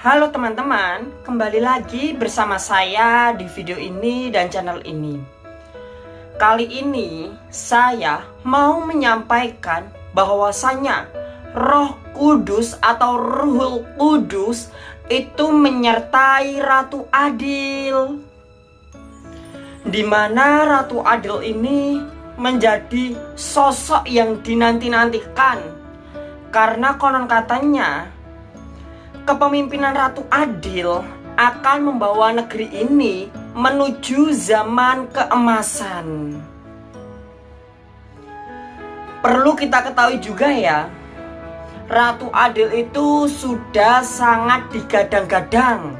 Halo teman-teman, kembali lagi bersama saya di video ini dan channel ini. Kali ini saya mau menyampaikan bahwasanya Roh Kudus atau Ruhul Kudus itu menyertai Ratu Adil, di mana Ratu Adil ini menjadi sosok yang dinanti-nantikan, karena konon katanya kepemimpinan Ratu Adil akan membawa negeri ini menuju zaman keemasan. Perlu kita ketahui juga ya, Ratu Adil itu sudah sangat digadang-gadang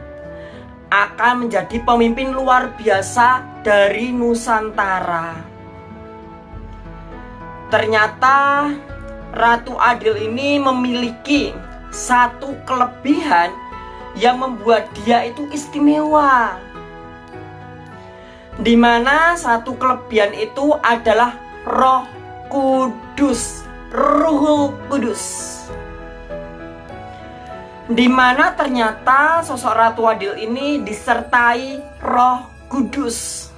akan menjadi pemimpin luar biasa dari Nusantara. Ternyata Ratu Adil ini memiliki satu kelebihan yang membuat dia itu istimewa, di mana satu kelebihan itu adalah Roh Kudus, Ruhul Kudus, di mana ternyata sosok Ratu Adil ini disertai Roh Kudus.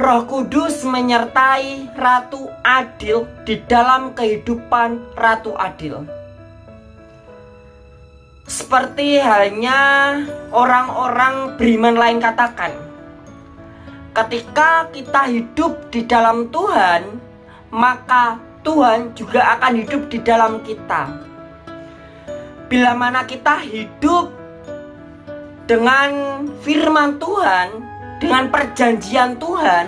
Roh Kudus menyertai Ratu Adil di dalam kehidupan Ratu Adil. Seperti halnya orang-orang beriman lain katakan, ketika kita hidup di dalam Tuhan, maka Tuhan juga akan hidup di dalam kita. Bila mana kita hidup dengan firman Tuhan, dengan perjanjian Tuhan,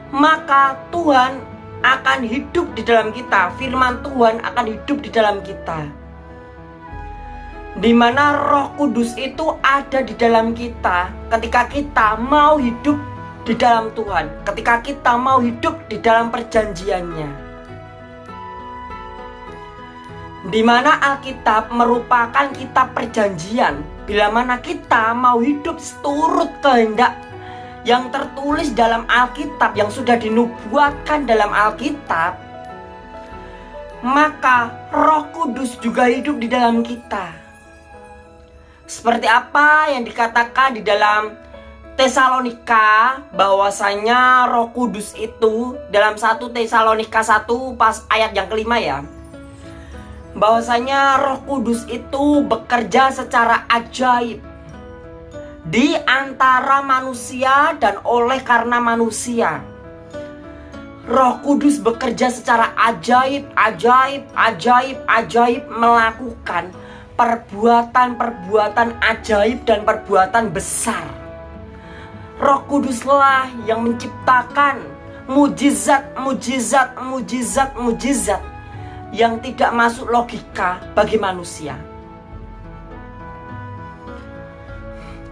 maka Tuhan akan hidup di dalam kita. Firman Tuhan akan hidup di dalam kita, di mana Roh Kudus itu ada di dalam kita ketika kita mau hidup di dalam Tuhan, ketika kita mau hidup di dalam perjanjiannya, di mana Alkitab merupakan kitab perjanjian. Bila mana kita mau hidup seturut kehendak yang tertulis dalam Alkitab, yang sudah dinubuatkan dalam Alkitab, maka Roh Kudus juga hidup di dalam kita. Seperti apa yang dikatakan di dalam Tesalonika, bahwasanya Roh Kudus itu dalam 1 Tesalonika 1 pas ayat yang kelima ya, bahwasanya Roh Kudus itu bekerja secara ajaib di antara manusia dan oleh karena manusia. Roh Kudus bekerja secara ajaib melakukan perbuatan-perbuatan ajaib dan perbuatan besar. Roh Kuduslah yang menciptakan mujizat yang tidak masuk logika bagi manusia.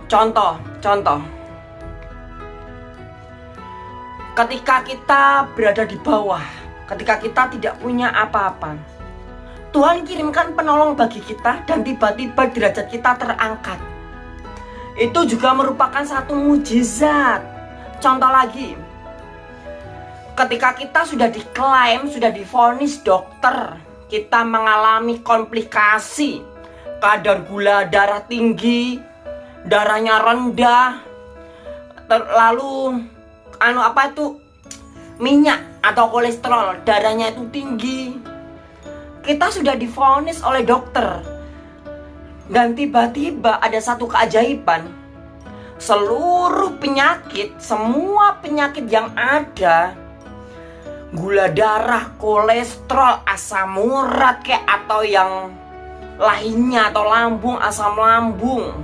Contoh, ketika kita berada di bawah, ketika kita tidak punya apa-apa, Tuhan kirimkan penolong bagi kita dan tiba-tiba derajat kita terangkat. Itu juga merupakan satu mujizat. Contoh lagi, ketika kita sudah diklaim, sudah divonis dokter, kita mengalami komplikasi, kadar gula darah tinggi, darahnya rendah, lalu minyak atau kolesterol, darahnya itu tinggi. Kita sudah divonis oleh dokter, dan tiba-tiba ada satu keajaiban. Seluruh penyakit, semua penyakit yang ada, gula darah, kolesterol, asam urat atau yang lainnya, atau lambung, asam lambung,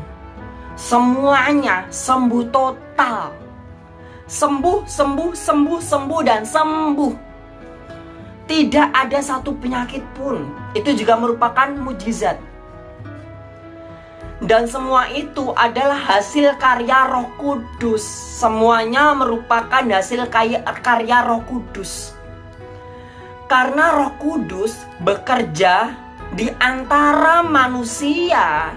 semuanya sembuh total. Sembuh dan sembuh. Tidak ada satu penyakit pun. Itu juga merupakan mujizat. Dan semua itu adalah hasil karya Roh Kudus. Semuanya merupakan hasil karya Roh Kudus. Karena Roh Kudus bekerja di antara manusia.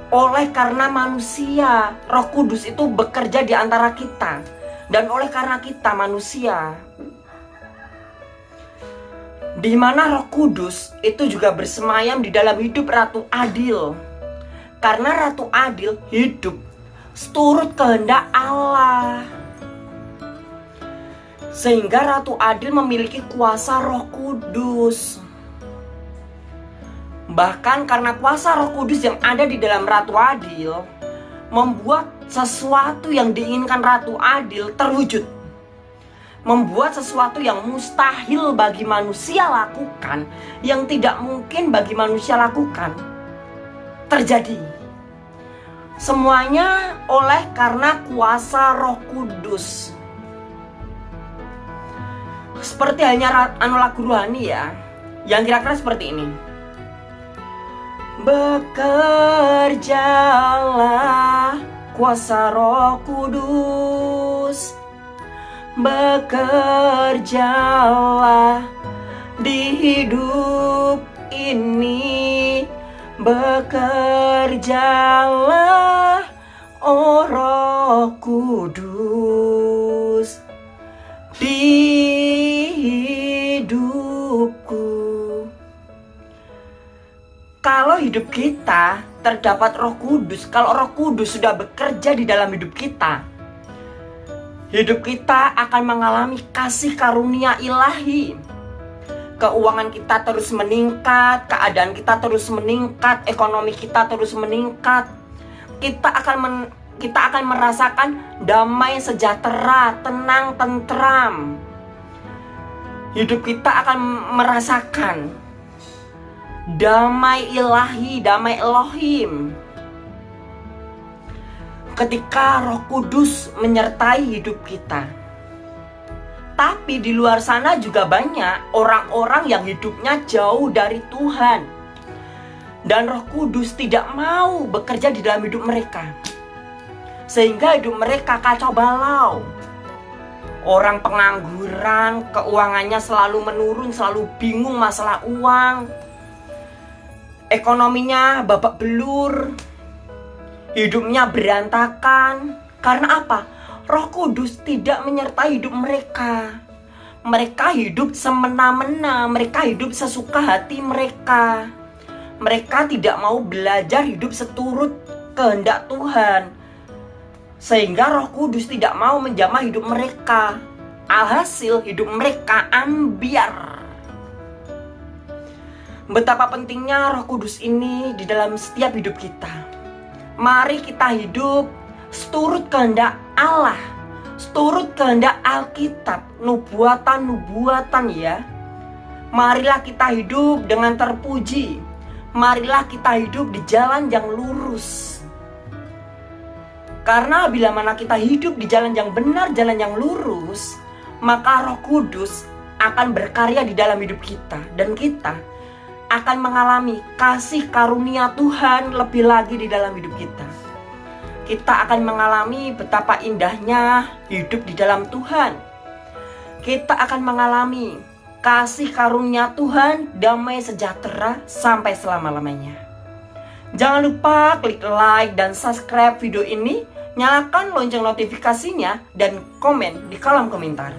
Oleh karena manusia, Roh Kudus itu bekerja di antara kita. Dan oleh karena kita manusia, di mana Roh Kudus itu juga bersemayam di dalam hidup Ratu Adil. Karena Ratu Adil hidup seturut kehendak Allah. Sehingga Ratu Adil memiliki kuasa Roh Kudus. Bahkan karena kuasa Roh Kudus yang ada di dalam Ratu Adil membuat sesuatu yang diinginkan Ratu Adil terwujud. Membuat sesuatu yang mustahil bagi manusia lakukan, yang tidak mungkin bagi manusia lakukan, terjadi. Semuanya oleh karena kuasa Roh Kudus. Seperti halnya lagu rohani ya, yang kira-kira seperti ini. Bekerjalah kuasa Roh Kudus, bekerjalah di hidup ini, bekerjalah oh Roh Kudus di hidupku. Kalau hidup kita terdapat Roh Kudus, kalau Roh Kudus sudah bekerja di dalam hidup kita akan mengalami kasih karunia ilahi. Keuangan kita terus meningkat, keadaan kita terus meningkat, ekonomi kita terus meningkat. Kita akan merasakan damai sejahtera, tenang, tentram. Hidup kita akan merasakan damai ilahi, damai Elohim. Ketika Roh Kudus menyertai hidup kita. Tapi di luar sana juga banyak orang-orang yang hidupnya jauh dari Tuhan. Dan Roh Kudus tidak mau bekerja di dalam hidup mereka. Sehingga hidup mereka kacau balau. Orang pengangguran, keuangannya selalu menurun, selalu bingung masalah uang. Ekonominya babak belur, hidupnya berantakan. Karena apa? Roh Kudus tidak menyertai hidup mereka. Mereka hidup semena-mena, mereka hidup sesuka hati mereka. Mereka tidak mau belajar hidup seturut kehendak Tuhan. Sehingga Roh Kudus tidak mau menjamah hidup mereka. Alhasil hidup mereka ambiar. Betapa pentingnya Roh Kudus ini di dalam setiap hidup kita. Mari kita hidup seturut kehendak Allah, seturut kehendak Alkitab, nubuatan ya. Marilah kita hidup dengan terpuji. Marilah kita hidup di jalan yang lurus. Karena bila mana kita hidup di jalan yang benar, jalan yang lurus, maka Roh Kudus akan berkarya di dalam hidup kita. Dan kita akan mengalami kasih karunia Tuhan lebih lagi di dalam hidup kita. Kita akan mengalami betapa indahnya hidup di dalam Tuhan. Kita akan mengalami kasih karunia Tuhan, damai sejahtera sampai selama-lamanya. Jangan lupa klik like dan subscribe video ini, nyalakan lonceng notifikasinya, dan komen di kolom komentar.